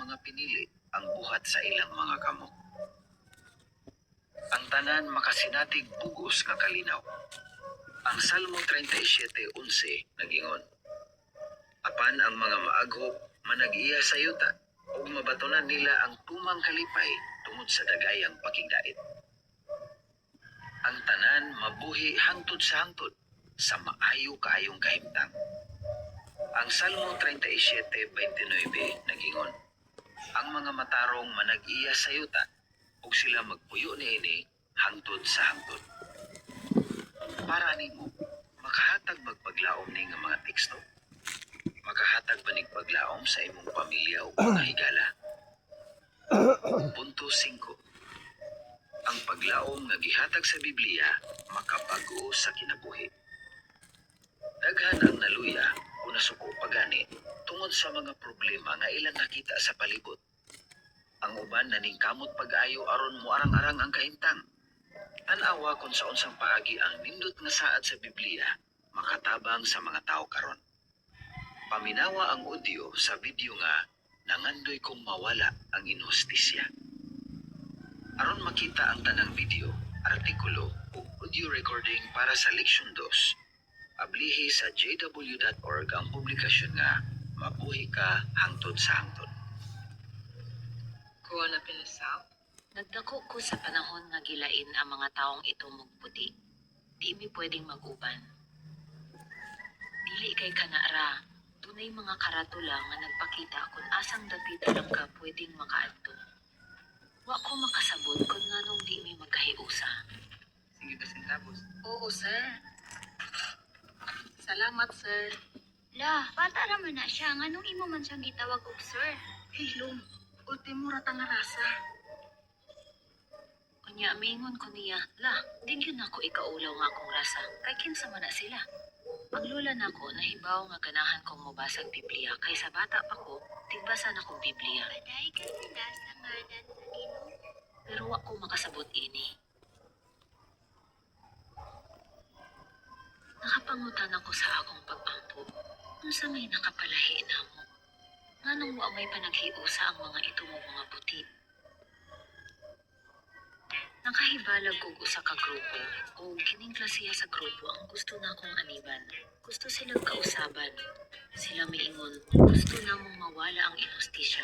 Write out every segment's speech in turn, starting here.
mga pinili ang buhat sa ilang mga kamot. Ang tanan makasinatig bugos nga kalinaw. Ang Salmo 37:11 nagingon, apan ang mga maaghop manag-iya sa yuta, ug mabatonan nila ang tumang kalipay tungod sa dagayang pakigdait. Ang tanan mabuhi hangtod sa hangtod sa maayo kaayong kahimtang. Ang Salmo 37:29 nagingon, ang mga matarong manag-iya sa yuta, ug sila magpuyo niini hangtod sa hangtod. Para nimo, makahatag magpaglaom ni nga mga teksto? Makahatag ba ning paglaom sa imong pamilya o mga higala? Punto 5. Ang paglaom nga gihatag sa Biblia makapag-o sa kinabuhi. Daghan ang naluya o nasuko pagani tungod sa mga problema nga ilang nakita sa palibot. Ang uban naningkamot pag-ayo aron moarang-arang ang kahimtang. Tan-awa kung sa unsang paagi ang nindot nga saad sa Biblia makatabang sa mga tao karon. Paminawa ang audio sa video nga nangandoy kong mawala ang inhustisya. Aron makita ang tanang video, artikulo o audio recording para sa Leksyon 2, ablihi sa jw.org ang publikasyon nga mabuhi ka hangtod sa hangtod. Kuha na pinasaw? Nagdako ko sa panahon nga gilain ang mga taong ito mugputi. Di mi pwedeng mag-uban. Dili kay kanara, tunay mga karatula nga nagpakita kung asang dapita lang ka pwedeng makaadto. Wa ko makasabot kung nganong di mi magkahiusa. Sige ba sintabos? Oo, sir. Salamat, sir. La, bata raman na siya. Nganong imo man siyang gitawag og sir? Hilom, ultimo rata nga rasa. Kunya, mingon ko niya, la, din yun ako ikaulaw nga akong rasa. Kay kinsa man na sila. Paglula na ko, nahibaw nga ganahan kong mabasag Biblia. Kaysa bata pa ko, tigbasa na kong Biblia. Paday kay sila sa ngalan sa Ginoo. Pero wa ko makasabot ini. Nakapangutan ako sa akong pag-ampo. Unsa may nakapalahi na mo? Nganong wa may panaghiusa ang mga ito mo mga puti? Nakahibalag kog usa ka grupo o kining klasiya sa grupo ang gusto na akong aniban. Gusto silang kausaban. Sila miingon, gusto na mong mawala ang inustisya.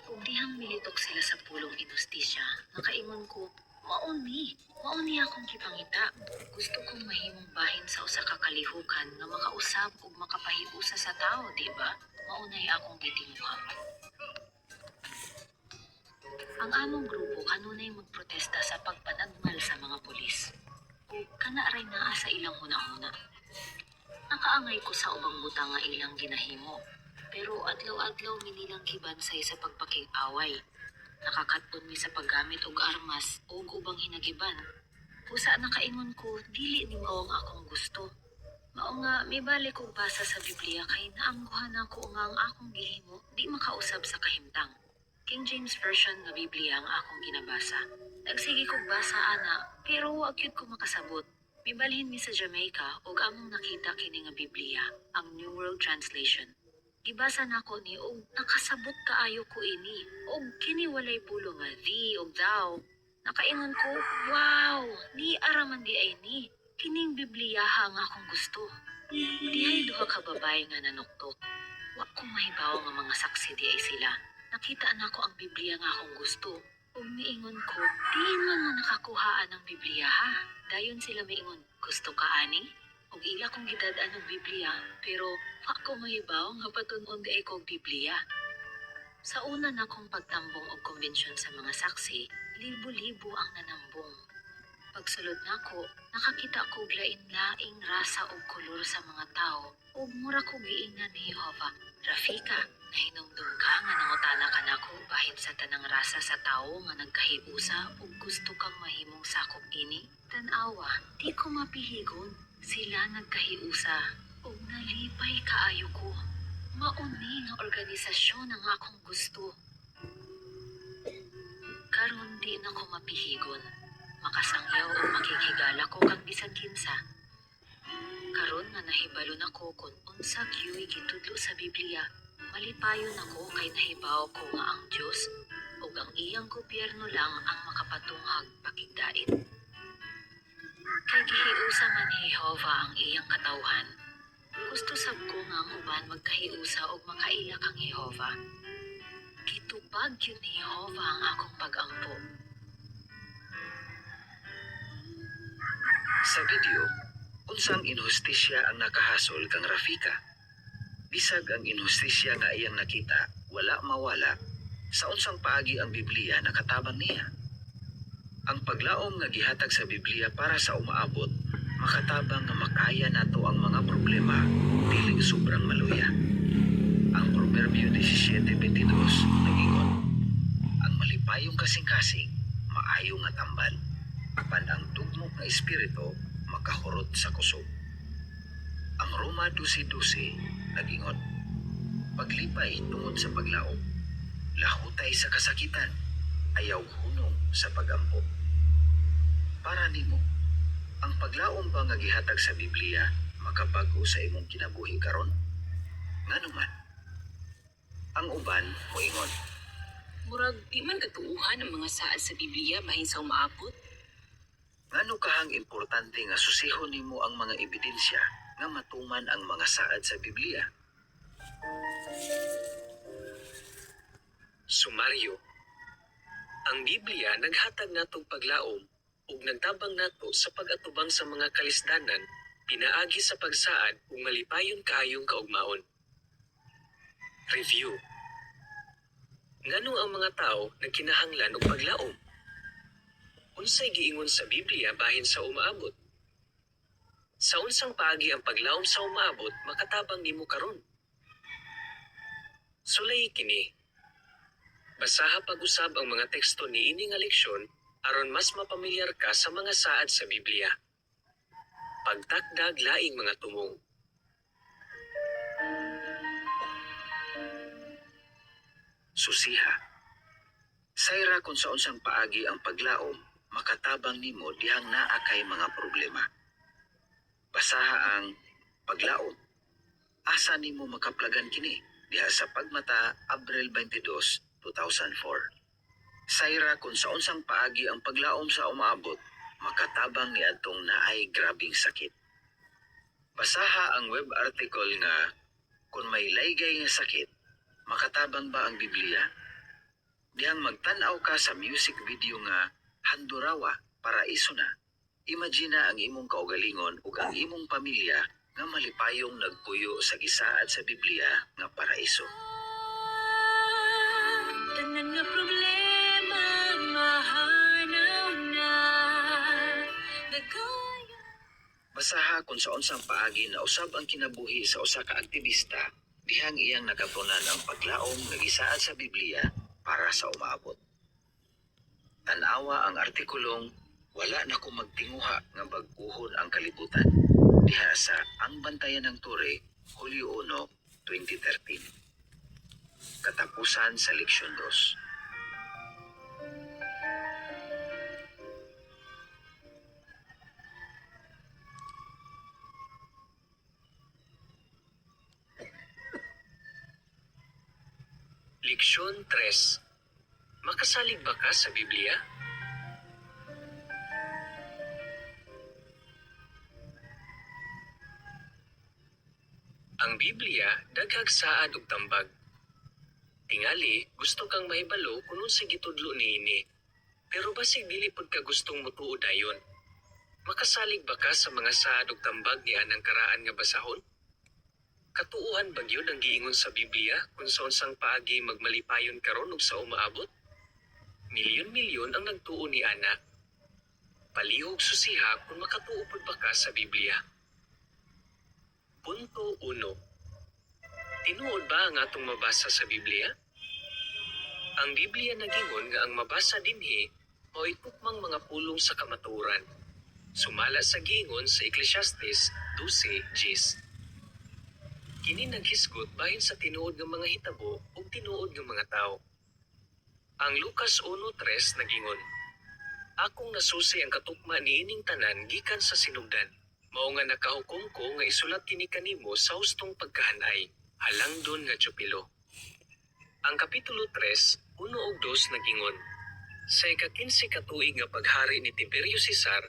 Kung dihang militok sila sa pulong inustisya, nakaingon ko, mauni akong kipangita. Gusto kong mahimong bahin sa usa ka kalihukan nga makausab ug makapahiusa sa tao, di ba? Maunay akong gitinguha. Ang among grupo kanunay magprotesta sa pagpanagmal sa mga pulis. O kanaaray naa sa ilang hunahuna. Nakaangay ko sa ubang butang nga ilang ginahimo. Pero adlaw-adlaw minilang kibansay sa pagpakig-away. Nakakatpon mi sa paggamit og armas o ubang hinagiban. Usa nakaingon ko, dili ni mao ang akong gusto. Mao nga mibalik og basa sa Biblia kay naangguhan ako nga ang akong gihimo di makausab sa kahimtang. King James Version nga Biblia ang akong ginabasa. Nagsige kog basa ana, pero wa gyud ko makasabot. Mibalhin mi sa Jamaica ug among nakita kini nga Biblia, ang New World Translation. Gibasa nako ni og nakasabot kaayo ko ini. Og kini walay pulo nga thee ug thou. Nakaingon ko, wow, ni araman di ay ni. Kining Biblia ang akong gusto. Dihay duha ka babae nga nanuktok. Wa ko mahibaw nga mga saksi di ay sila. Nakita na ko ang Biblia nga akong gusto. Ug miingon ko, diin man mo nakakuhaan ang Biblia ha. Dayon sila miingon, gusto ka ani? Ug ila kong gidad-an ang Biblia, pero wa ko mahibaw nga patun-on di ay kog Biblia. Sa una na kong pagtambong og konbensyon sa mga saksi, libo-libo ang nanambong. Pagsulod nako, nakakita ko lain-laing rasa ug kolor sa mga tao ug mura ko giingnan ni Jehovah. Rafika, nahinumdum ka nga nangutana ka nako bahin sa tanang rasa sa tao nga nagkahiusa ug gusto kang mahimong sakop ini. Tan-awa, di ko mapihigon. Sila nagkahiusa ug nalipay kaayo ko. Mauni nga organisasyon ang akong gusto. Karon di na ko mapihigon. Makasangyaw o makikigala ko kag bisan kinsa. Karon nga nahibalo nako kung unsa gyud gitudlo sa Biblia, Malipayon ako kay nahibaw ko nga ang Diyos ug ang iyang gobyerno lang ang makapatunghag pakigdait. Kay gihiusa man ni Jehova ang iyang katawhan, gusto sab ko nga ang uban magkahiusa ug makaila kang Jehova. Gitubag yun ni Jehova ang akong pag-ampo. Sa video, unsang inhustisya ang nakahasol kang Rafika. Bisag ang inhustisya nga iyang nakita, wala mawala, sa unsang paagi ang Biblia nakatabang niya. Ang paglaom nga gihatag sa Biblia para sa umaabot, makatabang nga makaya nato ang mga problema, dili sobrang maluya. Ang Proverbio 17:22 nagingon, ang malipayong kasing-kasing, maayo nga tambal. Apan ang tugmok nga espiritu, makahurot sa kusog. Ang Roma 12:12 nagingon, paglipay tungod sa paglaom, lahutay sa kasakitan, ayaw hunong sa pagampo. Para nimo, ang paglaom ba nga gihatag sa Biblia makabago sa imong kinabuhi karon? Ngano man? Ang uban moingon, Murag, di man katuuhan ang mga saad sa Biblia bahin sa umaabot. ngano kahang importante nga susihon nimo ang mga ebidensya nga matuman ang mga saad sa Biblia? Sumaryo. Ang Biblia naghatag natong paglaom ug nagtabang nato sa pag-atubang sa mga kalisdanan pinaagi sa pagsaad ug malipayon kaayong kaugmaon. Review. Ngano ang mga tao nagkinahanglan og paglaom? Unsay giingon sa Biblia bahin sa umaabot? Sa unsang paagi ang paglaom sa umaabot makatabang nimo karon? Sulay kini. Basaha pag-usab ang mga teksto ni ini nga leksyon aron mas mapamilyar ka sa mga saad sa Biblia. Pagtakdag laing mga tumong. Susiha. Sayra kung sa unsang paagi ang paglaom, makatabang nimo dihang naa kay mga problema. Basaha ang paglaom. Asa nimo makaplagan kini diha sa Pagmata, Abril 22, 2004. Sayra kung sa unsang paagi ang paglaom sa umaabot, makatabang ni adtong naay grabing sakit. Basaha ang web article nga kung may laygay nga sakit, makatabang ba ang Biblia? Dihang magtanaw ka sa music video nga Handurawa, Paraiso na. Imagina ang imong kaugalingon ug ang imong pamilya nga malipayong nagpuyo sa gisaad sa Biblia nga paraiso. Tanan nga problema, mahanaw na. Dagaya. Basaha kung sa unsang paagi na usab ang kinabuhi sa usa ka aktivista dihang iyang nagatunan ang paglaom nga gisaad sa Biblia para sa umaabot. Tanawa ang artikulong wala na ko magtinguha nga baguhon ang kalibutan diha sa Ang Bantayan ng Tore, Hulyo 1, 2013. Katapusan sa leksyon 2. Leksyon 3. Makasalig ba ka sa Biblia? Ang Biblia daghag saad ug tambag. Tingali, gusto kang mahibalo kung unsay gitudlo niini. Pero basig dili pod ka gustong mutuo dayon. Makasalig ba ka sa mga saad ug tambag ni anang karaan nga basahon? Katuuhan ba gyud ang giingon sa Biblia kung sa unsang paagi magmalipayon karon ug sa umaabot? Milyon-milyon ang nagtuo ni ana. Palihog susiha kung makatuo pod ba ka sa Biblia. Punto 1. Tinuod ba ang atong mabasa sa Biblia? Ang Biblia nagingon nga ang mabasa dinhi mao'y tukmang mga pulong sa kamatuoran. Sumala sa giingon sa Ecclesiastes 12:10. Kini naghisgot bahin sa tinuod nga mga hitabo ug tinuod nga mga tao. Ang Lucas 1:3 nagingon, akong nasusi ang katukma niining tanan gikan sa sinugdan. Mao nga nakahukom ko nga isulat kini kanimo sa hustong pagkahanay, halangdon nga tiyupilo. Ang Kapitulo 3, 1 ug 2 nagingon. Sa ika-15 katuig nga paghari ni Tiberio Cesar,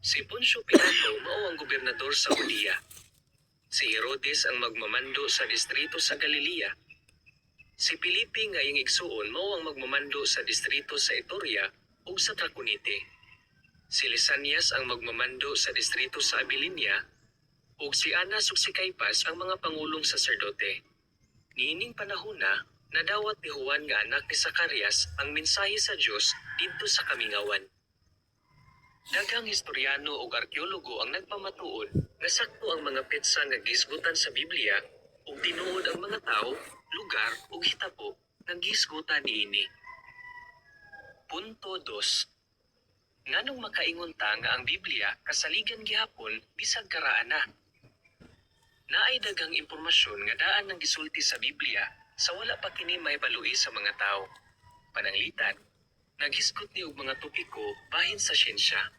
si Poncio Pilato mao ang gobernador sa Judea. Si Herodes ang magmamando sa distrito sa Galilea. Si Felipe nga iyang igsuon mao ang magmamando sa distrito sa Itoria ug sa Traconite. Si Lisanias ang magmamando sa distrito sa Abilinia ug si Anas ug si Caipas ang mga pangulong saserdote. Niining panahona, nadawat ni Juan nga anak ni Zacarias ang mensahe sa Dios didto sa kamingawan. Daghang historyano ug arkeologo ang nagpamatuod nga sakto ang mga petsa nga gisgutan sa Biblia ug tinuod ang mga tawo, lugar ug hitabo nga gisgutan niini. Punto 2. Nganong makaingon ta nga ang Biblia kasaligan gihapon bisag karaan na? Naay daghang impormasyon nga daan ng gisulti sa Biblia sa wala pa kini mahibaloi sa mga tao. Pananglitan, naghisgot ni og mga topiko bahin sa siyensya.